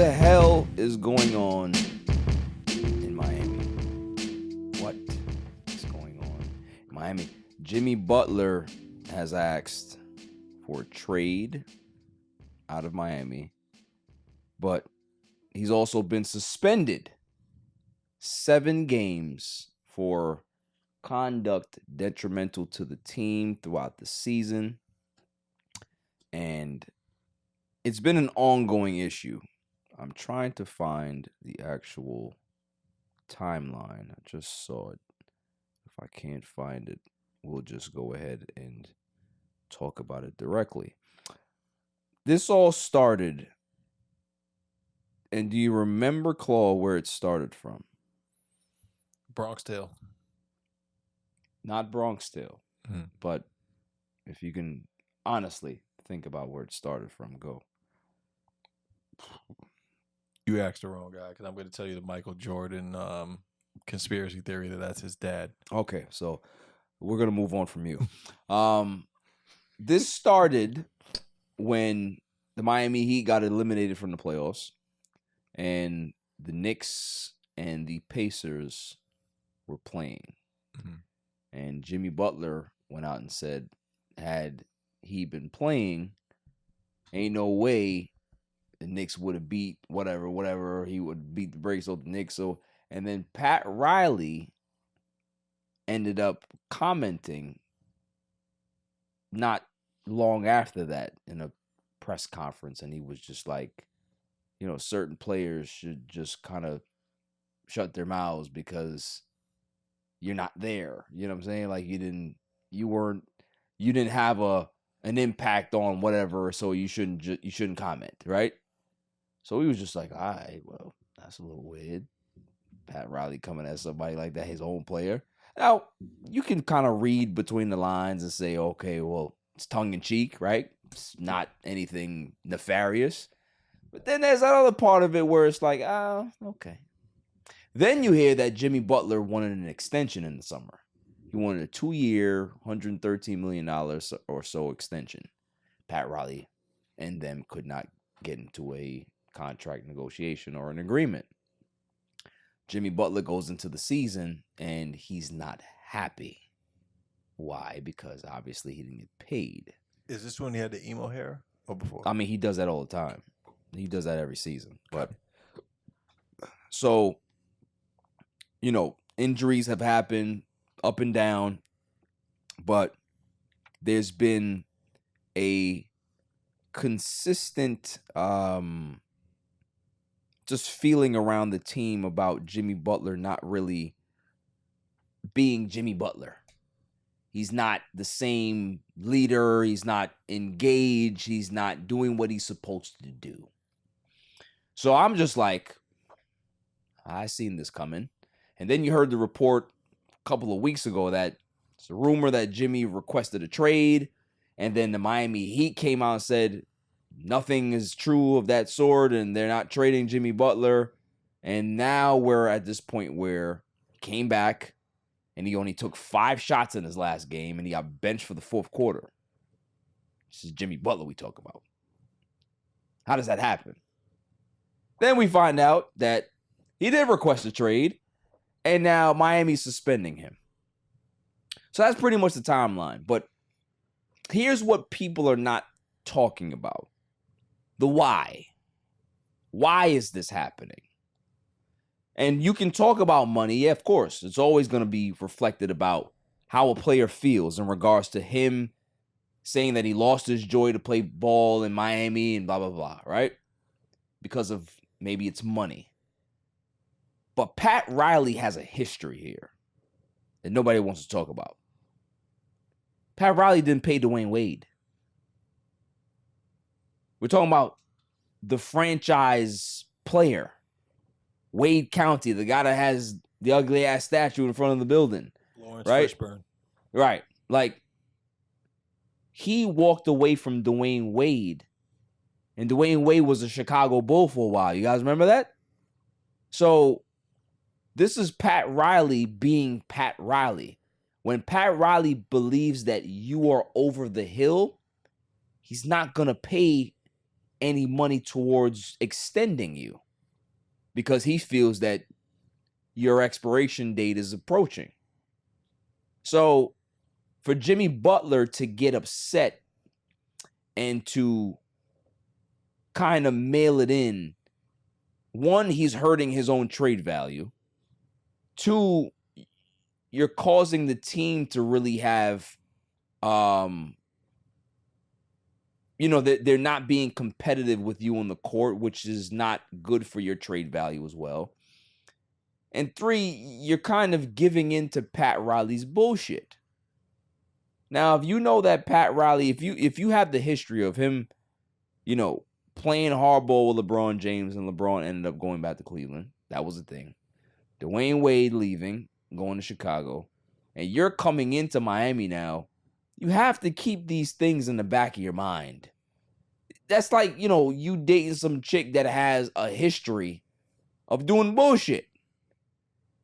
the hell is going on in Miami? What is going on in Miami? Jimmy Butler has asked for a trade out of Miami, but he's also been suspended 7 games for conduct detrimental to the team throughout the season. And it's been an ongoing issue. I'm trying to find the actual timeline. I just saw it. If I can't find it, we'll just go ahead and talk about it directly. This all started, and do you remember, Claw, where it started from? Bronx Tale. Not Bronx Tale, but if you can honestly think about where it started from, go. You asked the wrong guy because I'm going to tell you the Michael Jordan conspiracy theory that's his dad. Okay, so we're going to move on from you. This started when the Miami Heat got eliminated from the playoffs, and the Knicks and the Pacers were playing. Mm-hmm. And Jimmy Butler went out and said, had he been playing, ain't no way the Knicks would have beat whatever. He would beat the brakes off the Knicks. So, and then Pat Riley ended up commenting not long after that in a press conference, and he was just like, you know, certain players should just kind of shut their mouths because you're not there. You know what I'm saying? Like you didn't have an impact on whatever, so you shouldn't comment, right? So he was just like, all right, well, that's a little weird. Pat Riley coming at somebody like that, his own player. Now, you can kind of read between the lines and say, okay, well, it's tongue in cheek, right? It's not anything nefarious. But then there's that other part of it where it's like, oh, okay. Then you hear that Jimmy Butler wanted an extension in the summer. He wanted a 2-year, $113 million or so extension. Pat Riley and them could not get into a contract negotiation or an agreement. Jimmy Butler goes into the season and he's not happy. Why? Because obviously he didn't get paid. Is this when he had the emo hair or before? I mean, he does that all the time. He does that every season. But so, you know, injuries have happened up and down, but there's been a consistent just feeling around the team about Jimmy Butler not really being Jimmy Butler. He's not the same leader. He's not engaged. He's not doing what he's supposed to do. So I'm just like, I seen this coming. And then you heard the report a couple of weeks ago that it's a rumor that Jimmy requested a trade. And then the Miami Heat came out and said nothing is true of that sort and they're not trading Jimmy Butler. And now we're at this point where he came back and he only took 5 shots in his last game and he got benched for the fourth quarter. This is Jimmy Butler we talk about. How does that happen? Then we find out that he did request a trade and now Miami's suspending him. So that's pretty much the timeline. But here's what people are not talking about. The why. Why is this happening? And you can talk about money. Yeah, of course. It's always going to be reflected about how a player feels in regards to him saying that he lost his joy to play ball in Miami and blah, blah, blah, right? Because of maybe it's money. But Pat Riley has a history here that nobody wants to talk about. Pat Riley didn't pay Dwayne Wade. We're talking about the franchise player. Wade County, the guy that has the ugly ass statue in front of the building. Lawrence right? Fishburne. Right. Like, he walked away from Dwayne Wade. And Dwayne Wade was a Chicago Bull for a while. You guys remember that? So, this is Pat Riley being Pat Riley. When Pat Riley believes that you are over the hill, he's not going to pay any money towards extending you because he feels that your expiration date is approaching. So for Jimmy Butler to get upset and to kind of mail it in, one, he's hurting his own trade value. Two, you're causing the team to really have, they're not being competitive with you on the court, which is not good for your trade value as well. And three, you're kind of giving in to Pat Riley's bullshit. Now, if you know that Pat Riley, if you have the history of him, playing hardball with LeBron James, and LeBron ended up going back to Cleveland, that was the thing. Dwayne Wade leaving, going to Chicago, and you're coming into Miami now, you have to keep these things in the back of your mind. That's like, you dating some chick that has a history of doing bullshit.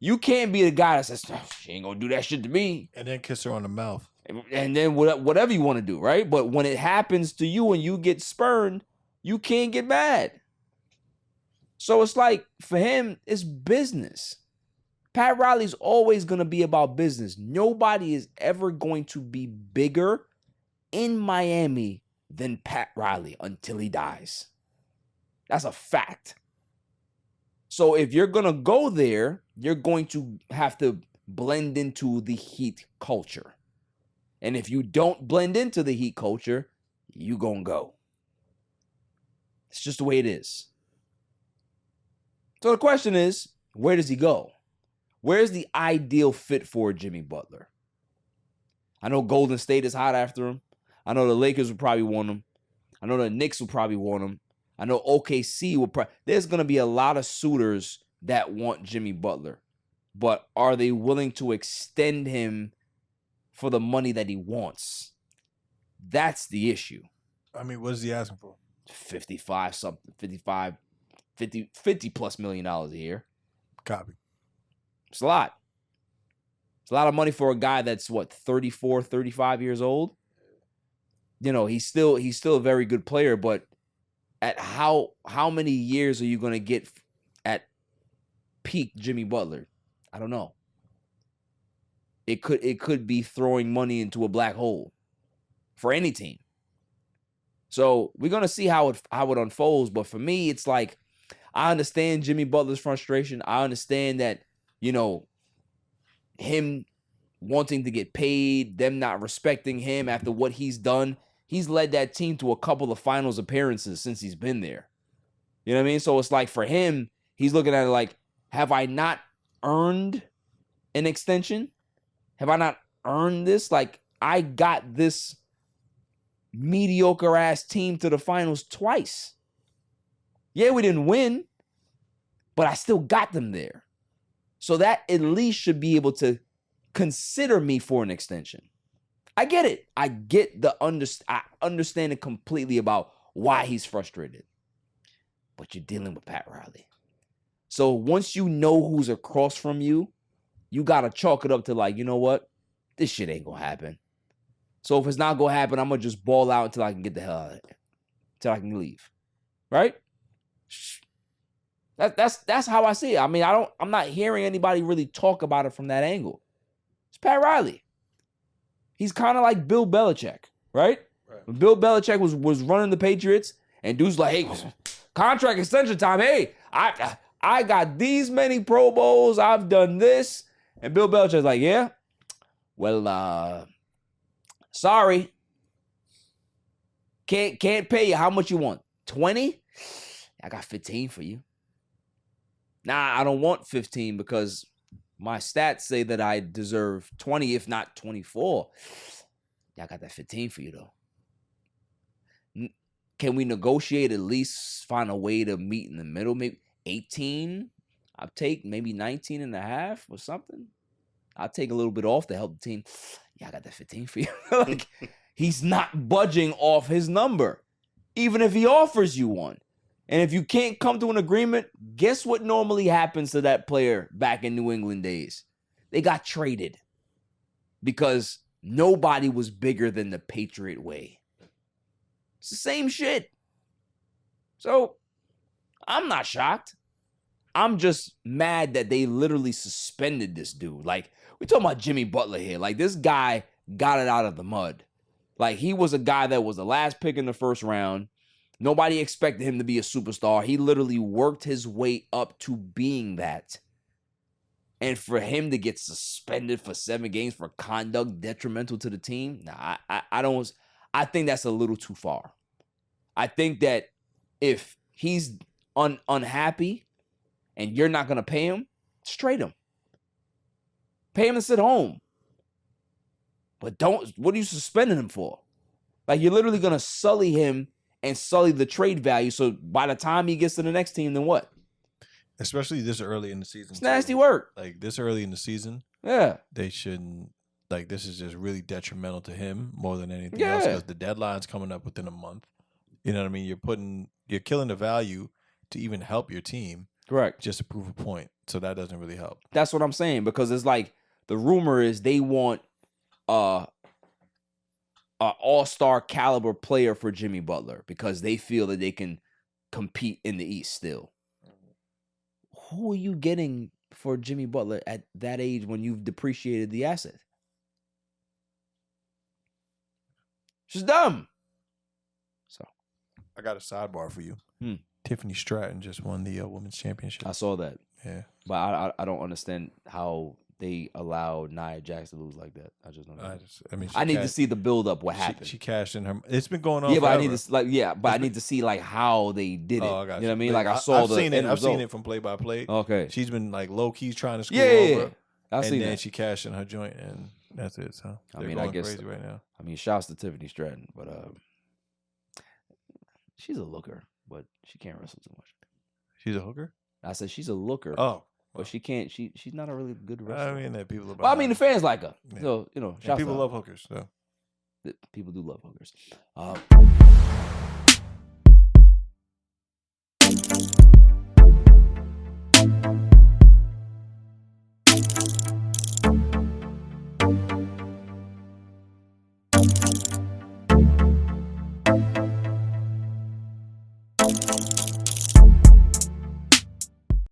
You can't be the guy that says, she ain't gonna do that shit to me. And then kiss her on the mouth. And then whatever you want to do, right? But when it happens to you and you get spurned, you can't get mad. So it's like, for him, it's business. Pat Riley's always going to be about business. Nobody is ever going to be bigger in Miami than Pat Riley until he dies. That's a fact. So if you're going to go there, you're going to have to blend into the Heat culture. And if you don't blend into the Heat culture, you gonna go. It's just the way it is. So the question is, where does he go? Where's the ideal fit for Jimmy Butler? I know Golden State is hot after him. I know the Lakers will probably want him. I know the Knicks will probably want him. I know OKC will probably... There's going to be a lot of suitors that want Jimmy Butler. But are they willing to extend him for the money that he wants? That's the issue. I mean, what is he asking for? 55 something, 50 plus $50 million a year. Copy. It's a lot. It's a lot of money for a guy that's 34, 35 years old. He's still a very good player, but at how many years are you going to get at peak Jimmy Butler? I don't know. It could be throwing money into a black hole for any team. So we're gonna see how it unfolds. But for me, it's like, I understand Jimmy Butler's frustration. I understand that, him wanting to get paid, them not respecting him after what he's done. He's led that team to a couple of finals appearances since he's been there. You know what I mean? So it's like, for him, he's looking at it like, have I not earned an extension? Have I not earned this? Like, I got this mediocre ass team to the finals twice. Yeah, we didn't win, but I still got them there. So that at least should be able to consider me for an extension. I get it. I get I understand it completely about why he's frustrated. But you're dealing with Pat Riley. So once you know who's across from you, you got to chalk it up to like, you know what? This shit ain't going to happen. So if it's not going to happen, I'm going to just ball out until I can get the hell out of it. Until I can leave. Right? That's how I see it. I mean, I'm not hearing anybody really talk about it from that angle. It's Pat Riley. He's kind of like Bill Belichick, right? When Bill Belichick was running the Patriots, and dude's like, hey, contract extension time. Hey, I got these many Pro Bowls. I've done this. And Bill Belichick's like, yeah, well, sorry. Can't pay you. How much you want? 20? I got 15 for you. Nah, I don't want 15 because my stats say that I deserve 20, if not 24. Yeah, I got that 15 for you, though. Can we negotiate, at least find a way to meet in the middle? Maybe 18? I'll take maybe 19 and a half or something. I'll take a little bit off to help the team. Yeah, I got that 15 for you. Like, he's not budging off his number, even if he offers you one. And if you can't come to an agreement, guess what normally happens to that player back in New England days? They got traded because nobody was bigger than the Patriot way. It's the same shit. So I'm not shocked. I'm just mad that they literally suspended this dude. Like, we talking about Jimmy Butler here. Like, this guy got it out of the mud. Like, he was a guy that was the last pick in the first round. Nobody expected him to be a superstar. He literally worked his way up to being that. And for him to get suspended for 7 games for conduct detrimental to the team, nah, I don't. I think that's a little too far. I think that if he's unhappy and you're not going to pay him, straight him. Pay him to sit home. But what are you suspending him for? Like, you're literally going to sully him and sully the trade value. So by the time he gets to the next team, then what? Especially this early in the season. It's nasty work. Like, this early in the season, yeah, they shouldn't. Like, this is just really detrimental to him more than anything else, because the deadline's coming up within a month. You know what I mean? You're killing the value to even help your team. Correct. Just to prove a point. So that doesn't really help. That's what I'm saying, because it's like the rumor is they want an all-star caliber player for Jimmy Butler because they feel that they can compete in the East still. Who are you getting for Jimmy Butler at that age when you've depreciated the asset? It's just dumb. So, I got a sidebar for you. Tiffany Stratton just won the women's championship. I saw that. Yeah. But I don't understand how they allowed Nia Jax to lose like that. I just don't know. I need to see the build up. What happened? She cashed in her. It's been going on. Yeah, but forever. I need to I need to see like how they did it. I got you know what I mean? Like, I've seen it from play by play. Okay. She's been like low key trying to score over. I've seen and then that. she cashed in her joint, and that's it. So I guess crazy right now. I mean, shouts to Tiffany Stratton, but she's a looker, but she can't wrestle too much. She's a hooker? I said she's a looker. Oh. But she can't. She's not a really good wrestler. I mean, that people. Well, I mean, the fans like her. Yeah. So people love hookers. So people do love hookers.